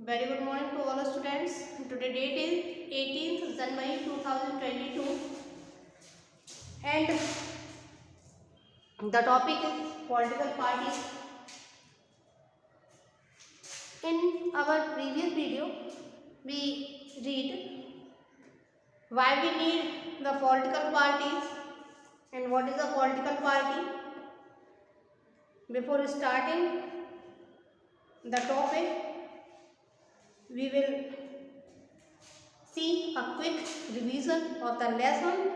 Very good morning to all students. Today date is 18th January 2022 and the topic is political parties. In our previous video, we read why we need the political parties and what is a political party. Before starting the topic, we will see a quick revision of the lesson.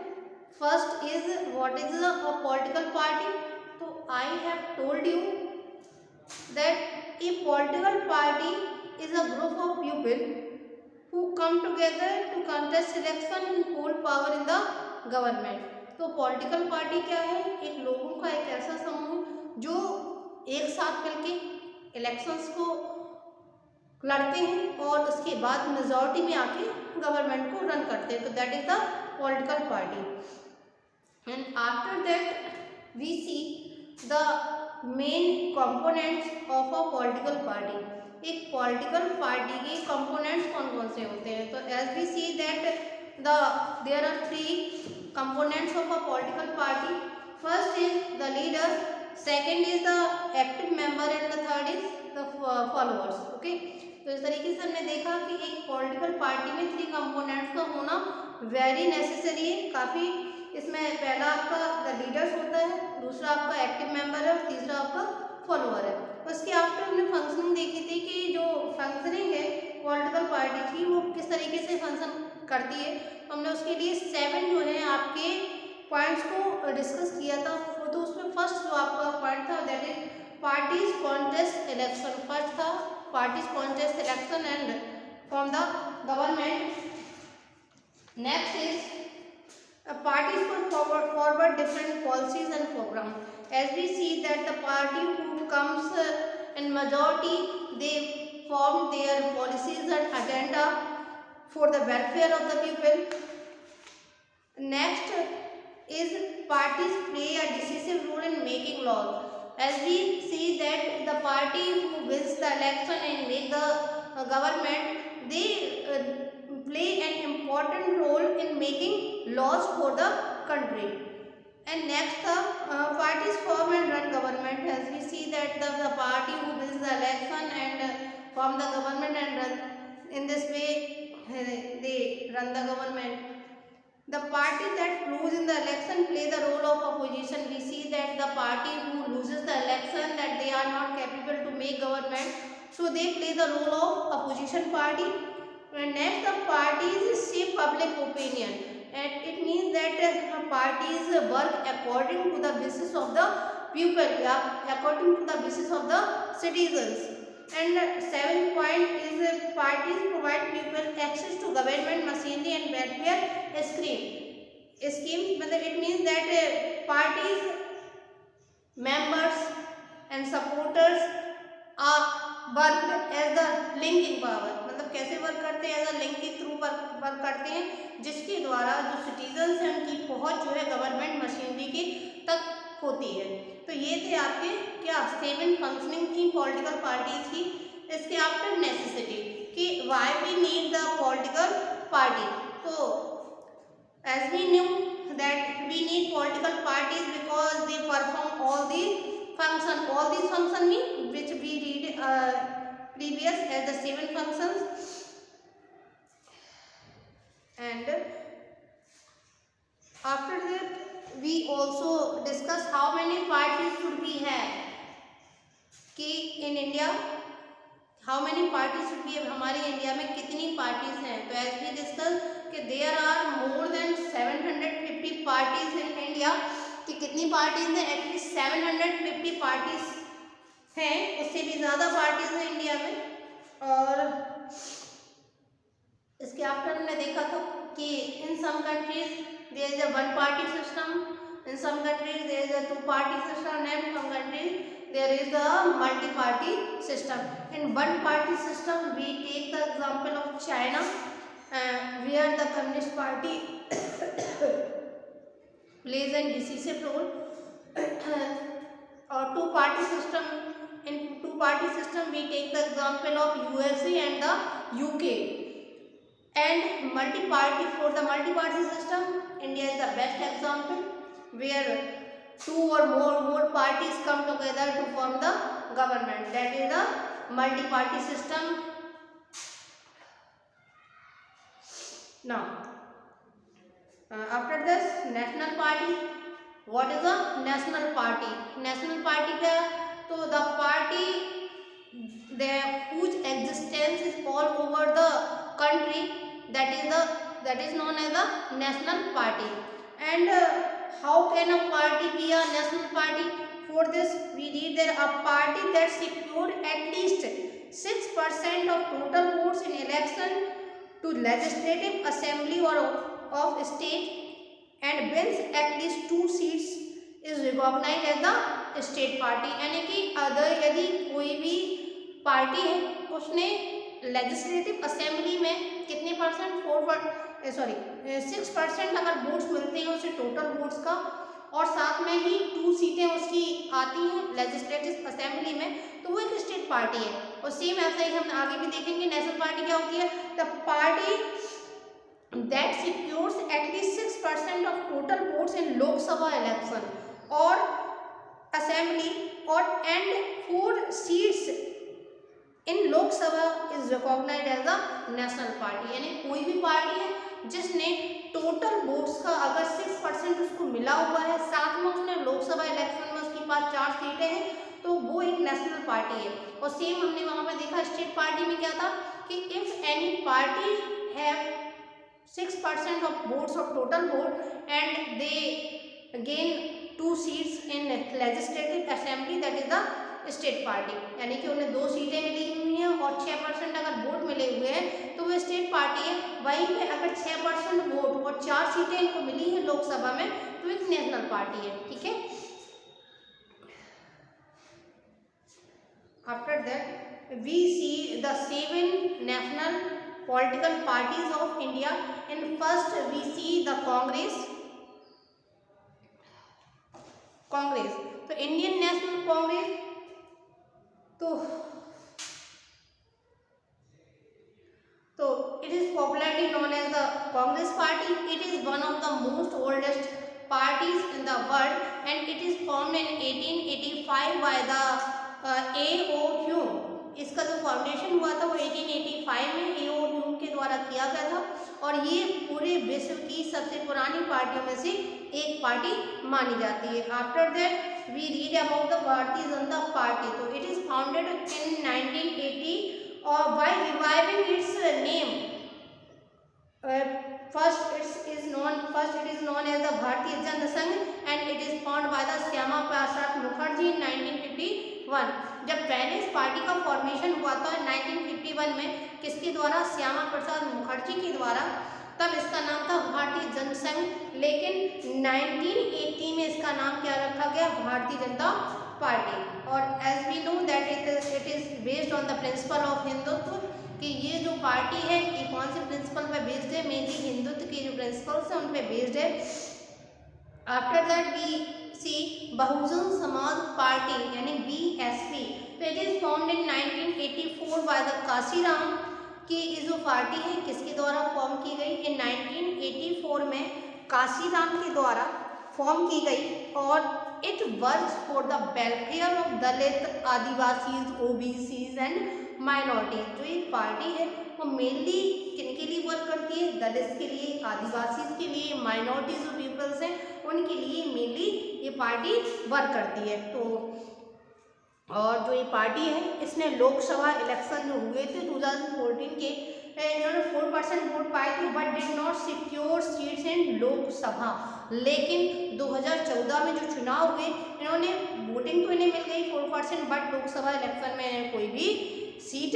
First is what is a political party. So I have told you that a political party is a group of people who come together to contest election and hold power in the government. तो political party क्या है? एक लोगों का एक ऐसा समूह जो एक साथ मिलके इलेक्शंस को लड़ते हैं और उसके बाद मेजॉरिटी में आके गवर्नमेंट को रन करते हैं. तो that is the political party. And after that we see the main components of a political party. एक पॉलिटिकल पार्टी के कंपोनेंट्स कौन कौन से होते हैं? तो as we see that there are three components of a political party. First is the leader, second is the active member and the third is the followers. Okay, तो इस तरीके से हमने देखा कि एक पॉलिटिकल पार्टी में थ्री कंपोनेंट्स का होना वेरी नेसेसरी है. काफ़ी इसमें पहला आपका द लीडर्स होता है, दूसरा आपका एक्टिव मेंबर है और तीसरा आपका फॉलोअर है. उसके आफ्टर हमने फंक्शनिंग देखी थी कि जो फंक्शनिंग है पॉलिटिकल पार्टी की वो किस तरीके से फंक्शन करती है. हमने उसके लिए 7 जो है आपके पॉइंट्स को डिस्कस किया था. तो उसमें फर्स्ट जो आपका पॉइंट था that is parties contest election. First था parties contest election and from the government. Next is parties put forward different policies and program. As we see that the party who comes in majority, they form their policies and agenda for the welfare of the people. Next is parties play a decisive role in making laws. As we see that the party who wins the election and make the government, they play an important role in making laws for the country. And next parties form and run government. As we see that the party who wins the election and form the government and run, in this way they run the government. The party that lose in the election play the role of opposition. We see that the party who loses the election that they are not capable to make government, so they play the role of opposition party. And next, the parties shape public opinion, and it means that parties work according to the basis of the people, according to the basis of the citizens. And seventh point is parties provide people access to government machinery and welfare schemes. मतलब it means that parties members and supporters are work as the linking power. मतलब कैसे work करते हैं? As a link के through work करते हैं, जिसके द्वारा जो सिटीजन्स हैं उनकी पहुंच जो है गवर्नमेंट मशीनरी की तक होती है. तो ये थे आपके क्या 7 फंक्शनिंग थी पॉलिटिकल पार्टीज की. इसके आफ्टर नेसेसिटी कि why we need the political party. तो as we knew that we need political parties because they perform all these function mean which we read previous as the 7 functions. And after that we also discuss how many parties should we have कि in India how many parties should be. हमारे India में कितनी parties हैं? तो as we discuss कि there are more than 750 parties in India. कि कितनी parties हैं? एटलीस्ट 750 पार्टीज हैं, उससे भी ज़्यादा पार्टीज हैं इंडिया में. और इसके आफ्टर हमने देखा था कि in some countries there is a 1 party system, in some countries there is a 2 party system, and in some countries there is a multi-party system. In 1 party system we take the example of China, where the Communist Party plays a decisive role. Or 2 party system in two-party system, we take the example of USA and the UK. And multi-party, for the multi-party system, India is the best example, where two or more parties come together to form the government. That is the multi-party system. Now, after this, national party. What is a national party? National party क्या है? तो the party whose existence is all over the country, that is known as the national party. And how can a party be a national party? For this, we read there a party that secured at least 6% of total votes in election to legislative assembly or of state and wins at least 2 seats is recognized as the state party. यानी कि अगर यदि कोई भी party है उसने legislative assembly में कितने परसेंट 6% अगर वोट्स मिलते हैं उसे टोटल वोट्स का, और साथ में ही 2 सीटें उसकी आती हैं लेजिस्लेटिव असेंबली में, तो वो एक स्टेट पार्टी है। और सेम ऐसा ही हम आगे भी देखेंगे। नेशनल पार्टी क्या होती है? The party that secures at least 6% of total votes in Lok Sabha election or assembly or and 4 seats in Lok Sabha is recognized as a national party. यानी कोई भी पार्टी है जिसने टोटल वोट्स का अगर 6% उसको मिला हुआ है, साथ में उसने लोकसभा इलेक्शन में उसके पास 4 सीटें हैं, तो वो एक नेशनल पार्टी है। और सेम हमने वहाँ पे देखा स्टेट पार्टी में क्या था कि if any party have 6% of votes of total vote and they gain 2 seats in legislative assembly, that is the state party. यानी कि उन्हें 2 सीटें मिली हुई हैं और 6% अगर वोट मिले हुए हैं तो वो स्टेट पार्टी है। वहीं पे अगर 6% वोट और 4 सीटें इनको मिली हैं लोकसभा में तो एक नेशनल पार्टी है। ठीक है। After that we see the 7 national political parties of India. And first we see the Congress. तो Indian National Congress, तो it is popularly known as the Congress Party. It is one of the most oldest parties in the world and it is formed in 1885 by the A.O. Hume. इसका जो foundation हुआ था वो 1885 में A.O. Hume के द्वारा किया गया था और ये पूरे विश्व की सबसे पुरानी पार्टियों में से एक पार्टी मानी जाती है। After that we read about the Bharatiya Janata party. तो इट इज फाउंडेड इन 1980 और by reviving its name first it is known as the Bharatiya Janata Sangh and it is formed by the Syama Prasad Mukherjee in 1951। जब पहले इस party का formation हुआ था 1951 में किसके द्वारा? श्यामा प्रसाद मुखर्जी के द्वारा। तब इसका नाम था भारतीय जनता संघ, लेकिन 1980 में इसका नाम क्या रखा गया? भारतीय जनता पार्टी। और as we know that it is based on the principle of Hindutva, कि ये जो पार्टी है ये कौन से प्रिंसिपल पे बेस्ड है? मेनली हिंदुत्व के जो प्रिंसिपल्स हैं उन पे बेस्ड है। After that we C Bahujan Samaj party यानी BSP। तो it is formed in 1984 by the Kashiram, कि ये जो पार्टी है किसके द्वारा फॉर्म की गई? इन 1984 में काशीराम के द्वारा फॉर्म की गई और it works for the welfare of Dalit, Adivasis, OBCs and minorities. जो ये पार्टी है वो मेनली किनके लिए वर्क करती है? दलित के लिए, आदिवासीज के लिए, माइनॉरिटीज जो पीपल्स हैं उनके लिए मेनली ये पार्टी वर्क करती है। तो और जो ये पार्टी है इसने लोकसभा इलेक्शन जो हुए थे 2014 के, इन्होंने 4% वोट पाए थे but did not secure seats in Lok Sabha. लेकिन 2014 में जो चुनाव हुए इन्होंने वोटिंग तो इन्हें मिल गई 4% बट लोकसभा इलेक्शन में इन्हें कोई भी सीट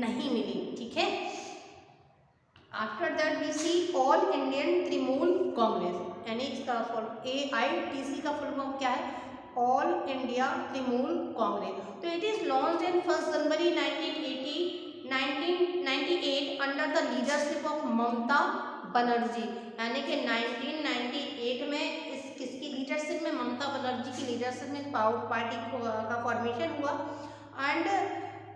नहीं मिली। ठीक है। After that we see all Indian Trinamool Congress, यानी इसका AITC का फुल फॉर्म क्या है? All India Trinamool Congress. तो it is launched in 1 January 1998 under the leadership of Mamata Banerjee. यानी कि 1998 में किसकी लीडरशिप में? ममता बनर्जी की लीडरशिप में पार्टी का फॉर्मेशन हुआ and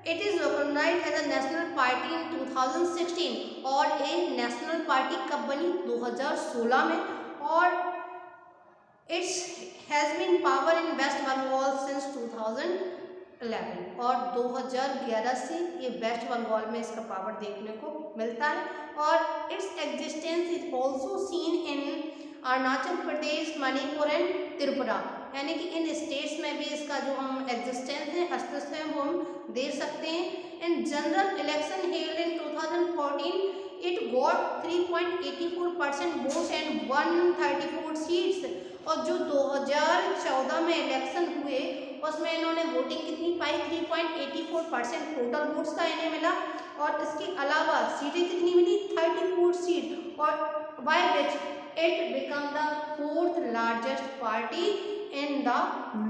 it is recognized as a national party in 2016 और ये नेशनल पार्टी कब बनी 2016 में और its has been power in West Bengal since 2011 और 2011 से ये वेस्ट बंगाल में इसका पावर देखने को मिलता है और its existence is also seen in Arunachal Pradesh, Manipur and Tripura, यानी कि इन स्टेट्स में भी इसका जो हम एग्जिस्टेंस है, अस्तित्व है, वो हम दे सकते हैं। In general election held in 2014 it got 3.84% votes and 134 seats और जो 2014 में इलेक्शन हुए उसमें इन्होंने वोटिंग कितनी पाई 3.84% टोटल वोट्स का इन्हें मिला और इसके अलावा सीटें कितनी मिली 34 सीट और by which it become the 4th largest party in the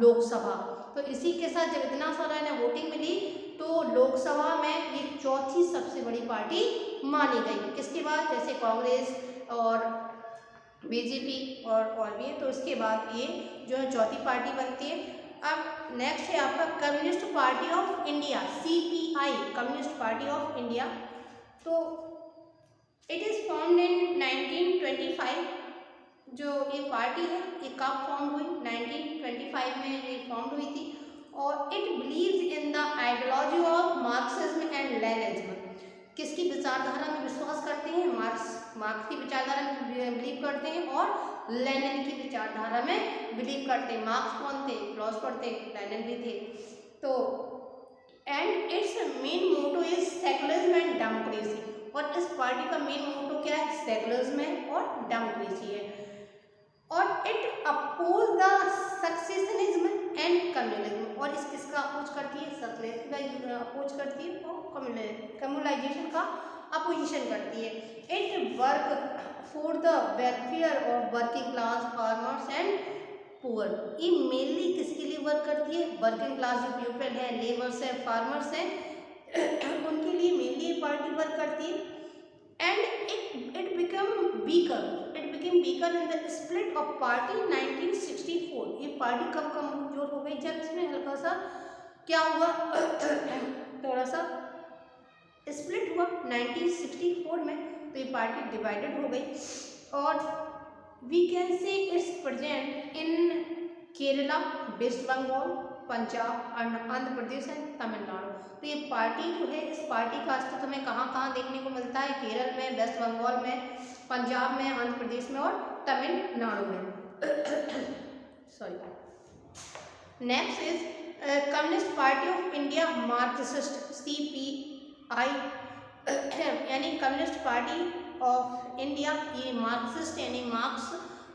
Lok Sabha. तो इसी के साथ जब इतना सारा इन्हें वोटिंग मिली तो लोकसभा में ये चौथी सबसे बड़ी पार्टी मानी गई। किसके बाद, जैसे कांग्रेस और बीजेपी और भी है, तो इसके बाद ये जो है चौथी पार्टी बनती है। अब नेक्स्ट है आपका communist party of India, CPI, communist party of India. तो इट इज़ फॉर्म्ड इन 1925। जो ये पार्टी है ये कब फॉर्म हुई 1925 में ये फॉर्म हुई थी और it believes in the ideology of Marxism and Leninism. किसकी विचारधारा में विश्वास करते हैं, मार्क्स की विचारधारा में बिलीव करते हैं और लेनिन की विचारधारा में बिलीव करते हैं। मार्क्स कौन थे, फिलोसोफर थे, लेनिन भी थे। तो and its main motto is secularism and democracy और इस पार्टी का मेन मोटो क्या है, सेकुलरिज्म है और डेमोक्रेसी है और it oppose the secessionism and communalism और इस किसका अपोज करती है, सेकुलरिज्म अपोज करती है और कम्युनलाइजेशन का अपोजिशन करती है। It work for the welfare of working class, farmers and poor. ये मेनली किसके लिए वर्क करती है, वर्किंग क्लास जो पीपल है, लेबर्स है, फार्मर्स हैं, उनके लिए मेनली ये पार्टी वर्क करती है। And it become weaker in the split of party 1964। ये पार्टी कब कमजोर हो गई, जब इसमें हल्का सा क्या हुआ थोड़ा सा स्प्लिट हुआ 1964 में, तो ये पार्टी डिवाइडेड हो गई और we can say it's present in Kerala, West Bengal, Punjab, Andhra Pradesh and Tamil Nadu. तो ये पार्टी जो है, इस पार्टी का अस्तित्व हमें कहाँ कहाँ देखने को मिलता है, केरल में, वेस्ट बंगाल में, पंजाब में, आंध्र प्रदेश में और तमिलनाडु में। Sorry. Next is communist party of India, Marxist, CPI, यानी कम्युनिस्ट पार्टी ऑफ इंडिया, ये मार्क्सिस्ट यानी मार्क्स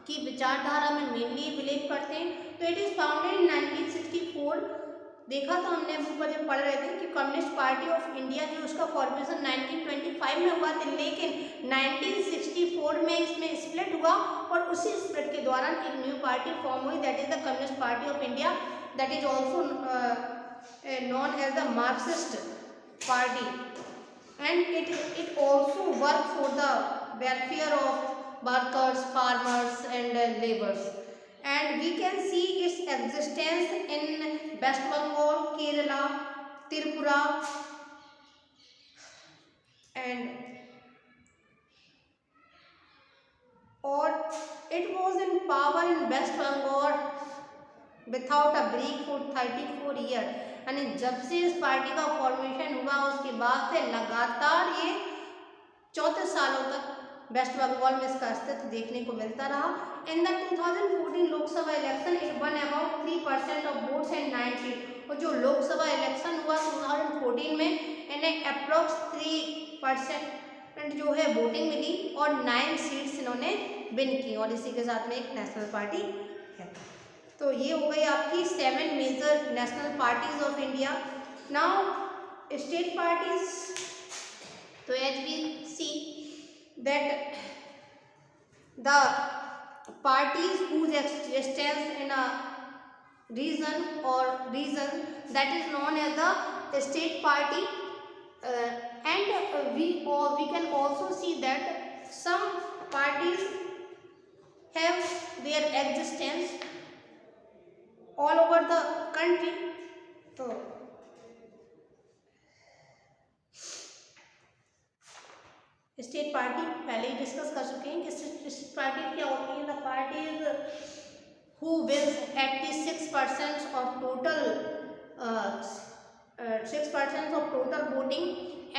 की विचारधारा में मेनली बिलीव करते हैं। तो इट इज़ फाउंडेड इन 1964। देखा था हमने ऊपर जब पढ़ रहे थे कि कम्युनिस्ट पार्टी ऑफ इंडिया जो उसका फॉर्मेशन 1925 में हुआ था, लेकिन 1964 में इसमें स्प्लिट हुआ और उसी स्प्लिट के दौरान एक न्यू पार्टी फॉर्म हुई, that is the communist party of India, that is also known as the Marxist party and it also work for the welfare of workers, farmers and laborers, and we can see its existence in West Bengal, Kerala, Tripura and or it was in power in West Bengal without a break for 34 years। यानी जब से इस party का formation हुआ उसके बाद से लगातार ये 34 सालों तक वेस्ट बंगाल में इसका अस्तित्व देखने को मिलता रहा। In the 2014 Lok Sabha election it one about 3% of votes and 9 seat. और जो लोकसभा इलेक्शन हुआ 2014 में इन्हें अप्रोक्स 3% जो है वोटिंग मिली और 9 सीट्स इन्होंने विन की और इसी के साथ में एक नेशनल पार्टी है। तो ये हो गई आपकी 7 major national parties of India. Now state parties, तो as we see that the parties whose existence in a region that is known as the state party and we can also see that some parties have their existence all over the country। तो state party पहले ही discuss कर चुके हैं कि state party क्या होती है। The party is who wins 86% of total 6% of total voting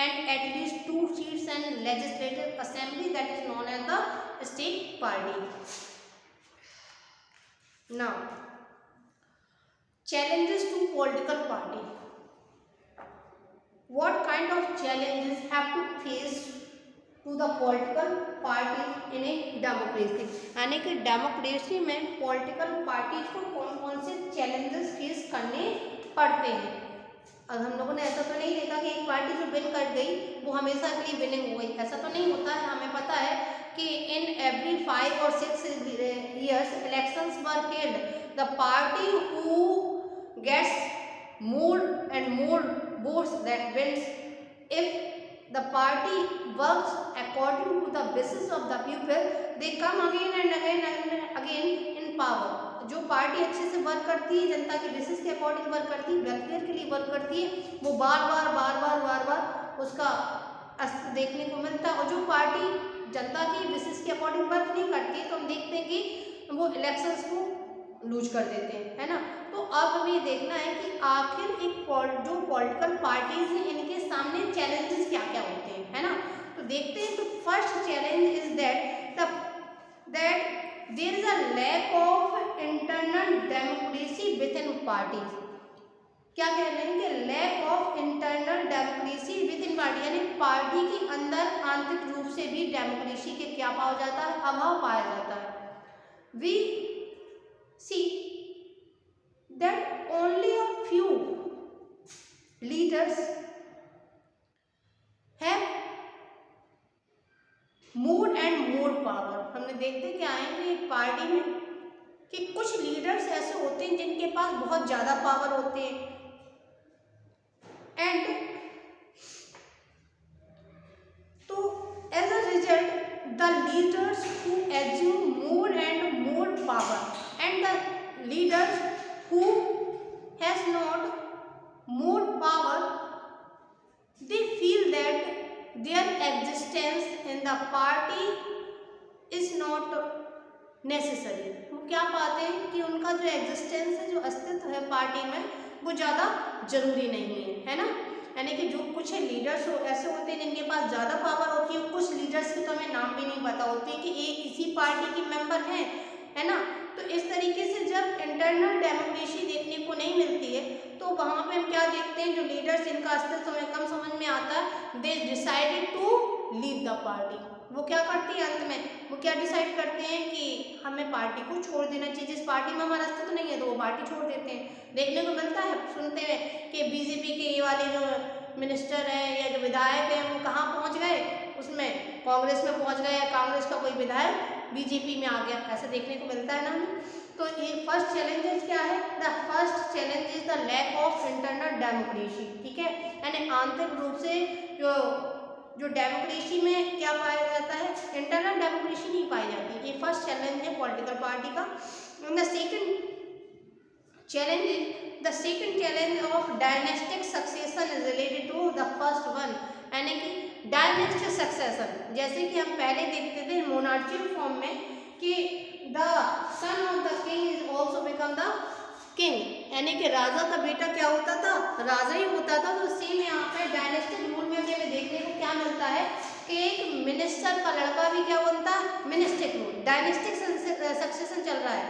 and at least 2 seats in legislative assembly, that is known as the state party. Now, challenges to political party. What kind of challenges have to face to the political party in a democracy? यानी कि democracy में political parties को कौन कौन से challenges face करने पड़ते हैं। अब हम लोगों ने ऐसा तो नहीं देखा कि एक पार्टी जो विन कर गई वो हमेशा के लिए विनिंग हो गई, ऐसा तो नहीं होता है। हमें पता है कि in every 5 or 6 years elections were held. The party who gets more and more votes that wins. If the party works according to the wishes of the people, they come again and again and again in power. जो party अच्छे से work करती है, जनता के विशेष के according work करती है, welfare के लिए वर्क करती है, वो बार बार उसका असर देखने को मिलता है। और जो पार्टी जनता की विशेष के अकॉर्डिंग वर्क नहीं करती है तो हम देखते हैं कि वो इलेक्शंस को लूज कर देते हैं, है ना। तो अब हमें ये देखना है कि आखिर एक जो पॉलिटिकल पार्टीज हैं इनके सामने चैलेंजेस क्या क्या होते हैं, है ना। तो देखते हैं। तो first challenge is that there is a lack of internal democracy with in parties. क्या कह रहे हैं कि lack of internal democracy with in party, यानी पार्टी के अंदर आंतरिक रूप से भी डेमोक्रेसी के क्या पाया जाता है, अभाव पाया जाता है। We see that only a few leaders have more and more power। हमने देखते क्या है कि एक पार्टी में कि कुछ लीडर्स ऐसे होते हैं जिनके पास बहुत ज़्यादा पावर होते हैं एंड तो as a result the leaders who assume more and more power and the leaders who has not more power, they feel that their existence in the party is not necessary। वो क्या पाते हैं कि उनका जो existence है, जो अस्तित्व है पार्टी में, वो ज़्यादा जरूरी नहीं है ना। यानी कि जो कुछ लीडर्स ऐसे होते हैं जिनके पास ज़्यादा पावर होती है, कुछ लीडर्स के तो हमें नाम भी नहीं पता होती कि ये इसी पार्टी के मेंबर हैं, है ना। तो इस तरीके से जब इंटरनल डेमोक्रेसी देखने को नहीं मिलती है तो वहाँ पे हम क्या देखते हैं, जो लीडर्स जिनका अस्तित्व हमें कम समझ में आता है, they decided to leave the party. वो क्या करती है अंत में, वो क्या डिसाइड करते हैं कि हमें पार्टी को छोड़ देना चाहिए, जिस पार्टी में हमारा अस्तित्व नहीं है तो वो पार्टी छोड़ देते हैं। देखने को मिलता है, सुनते हैं कि बीजेपी के ये वाले जो मिनिस्टर हैं या जो विधायक हैं वो कहाँ पहुँच गए, उसमें कांग्रेस में पहुँच गए, या कांग्रेस का कोई विधायक बीजेपी में आ गया, ऐसा देखने को मिलता है ना हमें। तो ये फर्स्ट चैलेंजेस क्या है, the first challenge is the lack of internal democracy. ठीक है, यानी आंतरिक रूप से जो डेमोक्रेसी में क्या पाया जाता है, इंटरनल डेमोक्रेसी नहीं पाई जाती। ये फर्स्ट चैलेंज है पॉलिटिकल पार्टी का। The second challenge of dynastic succession is related to the first one, यानी कि डायनेस्टिक सक्सेशन। जैसे कि हम पहले देखते थे मोनार्चियल फॉर्म में कि the son of the king is also become the king, यानी कि राजा का बेटा क्या होता था, राजा ही होता था। तो सेम यहाँ पे डायनेस्टिक रूल में हमें देखने को क्या मिलता है कि एक मिनिस्टर का लड़का भी क्या बनता है, मिनिस्टिक रूल, डायनेस्टिक सक्सेशन चल रहा है,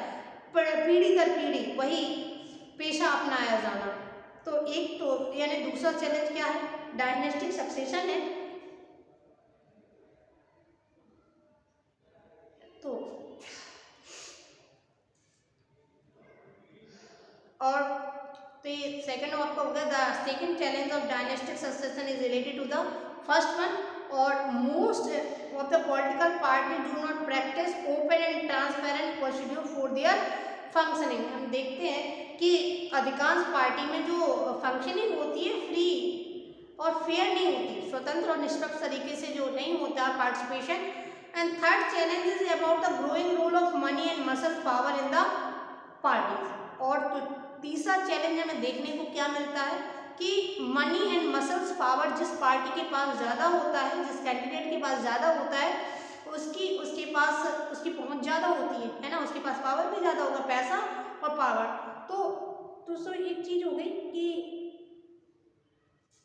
पीढ़ी दर पीढ़ी वही पेशा अपनाया जाना। तो एक तो यानी दूसरा चैलेंज क्या है, डायनेस्टिक सक्सेशन है। और तो ये सेकंड आपका हो गया। The second challenge of dynastic succession is related to the first one. और most of the political party do not practice open and transparent procedure for their functioning. हम देखते हैं कि अधिकांश पार्टी में जो फंक्शनिंग होती है फ्री और फेयर नहीं होती, स्वतंत्र और निष्पक्ष तरीके से जो नहीं होता participation. And third challenge is about the growing role of money and muscle power in the party. और तो तीसरा चैलेंज हमें देखने को क्या मिलता है कि मनी एंड मसल्स पावर जिस पार्टी के पास ज़्यादा होता है, जिस कैंडिडेट के पास ज़्यादा होता है उसके पास उसकी पहुंच ज़्यादा होती है ना, उसके पास पावर भी ज़्यादा होगा, पैसा और पावर। तो दोस्तों एक चीज़ हो गई कि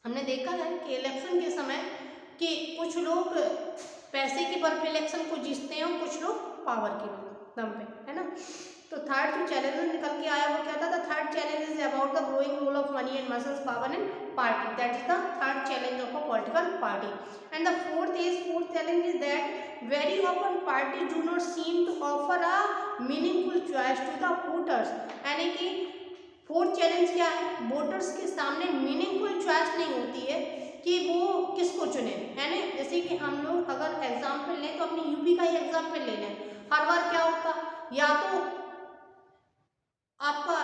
हमने देखा है कि इलेक्शन के समय कि कुछ लोग पैसे के बल पे इलेक्शन को जीतते हैं और कुछ लोग पावर के दम पे, है ना। तो थर्ड जो चैलेंज निकल के आया वो क्या था? The third challenge is about the growing role of money and muscles power in party, that is the third challenge of a political party. And the fourth challenge is that very often party do not seem to offer a meaningful choice to the voters. यानी कि fourth challenge क्या है? Voters के सामने meaningful choice नहीं होती है कि वो किसको चुने, है ना। जैसे कि हम लोग अगर एग्जाम्पल लें तो अपने यूपी का ही एग्जाम्पल ले लें, हर बार क्या होता, या तो आपका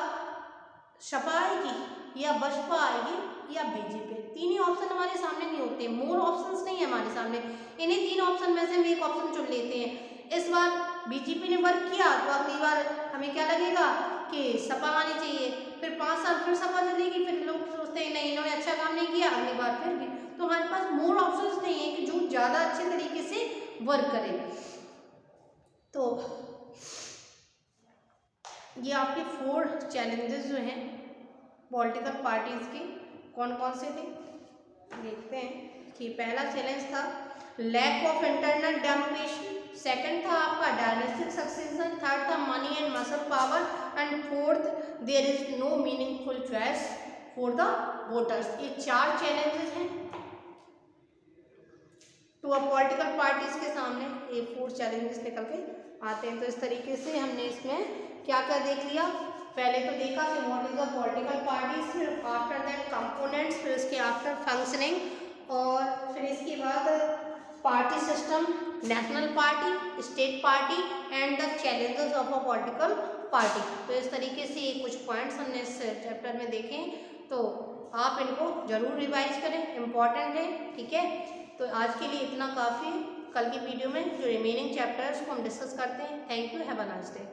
सपा आएगी या बसपा आएगी या बीजेपी, तीन ही ऑप्शन हमारे सामने नहीं होते, मोर ऑप्शंस नहीं है हमारे सामने। इन्हीं तीन ऑप्शन में से हम एक ऑप्शन चुन लेते हैं। इस बार बीजेपी ने वर्क किया तो अगली बार हमें क्या लगेगा कि सपा आनी चाहिए, फिर 5 साल फिर सपा चलेगी, फिर लोग सोचते हैं नहीं इन्होंने अच्छा काम नहीं किया, अगली बार फिर भी। तो हमारे पास मोर ऑप्शंस नहीं है कि जो ज़्यादा अच्छे तरीके से वर्क करे। तो ये आपके 4 चैलेंजेस जो हैं पॉलिटिकल पार्टीज़ के कौन कौन से थे देखते हैं। कि पहला चैलेंज था lack of internal democracy, second था आपका डायनेस्टिक सक्सेशन, थर्ड था money and muscle power, and fourth there is no meaningful choice for the voters. ये 4 चैलेंजेस हैं तो अब पॉलिटिकल पार्टीज के सामने ये 4 चैलेंजेस निकल के आते हैं। तो इस तरीके से हमने इसमें क्या क्या देख लिया, पहले तो देखा कि what is the political parties, फिर आफ्टर दैट कंपोनेंट्स, फिर उसके आफ्टर फंक्शनिंग, और फिर इसके बाद party system, national party, state party and the challenges of a political party. तो इस तरीके से ये कुछ पॉइंट्स हमने इस चैप्टर में देखे, तो आप इनको जरूर रिवाइज करें, इम्पॉर्टेंट है, ठीक है। तो आज के लिए इतना काफ़ी है, कल की वीडियो में जो रिमेनिंग चैप्टर्स को हम डिस्कस करते हैं। Thank you, have a nice day.